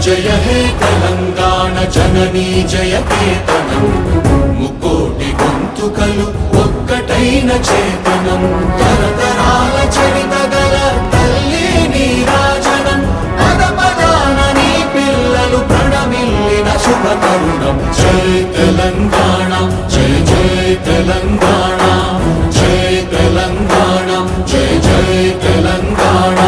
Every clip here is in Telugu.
జయ హే తెలంగాణ జననీ జయ కేతనం ముకోటి గొంతుకలు ఒక్కటైన చేతనం తరతరాల చరిత గల తల్లి నీరాజనం పద పదాన నీ పిల్లలు ప్రణమిల్లిన శుభ తరుణం జై తెలంగాణ జై జై తెలంగాణ జై తెలంగాణ జై జై తెలంగాణ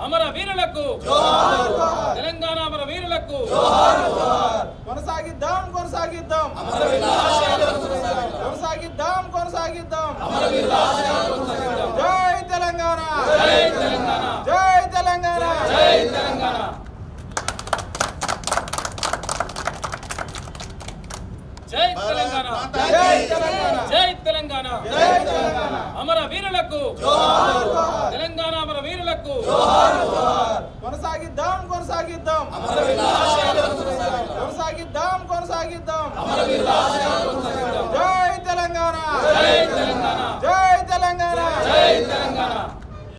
అమర వీరులకు తెలంగాణ అమర వీరులకు కొనసాగిద్దాం కొనసాగిద్దాం కొనసాగిద్దాం కొనసాగిద్దాం జై తెలంగాణ జై తెలంగాణ జై తెలంగాణ జై తెలంగాణ జై తెలంగాణ జై తెలంగాణ జై తెలంగాణ జై తెలంగాణ అమర వీరులకు తెలంగాణ అమర వీరులకు కొనసాగిద్దాం కొనసాగిద్దాం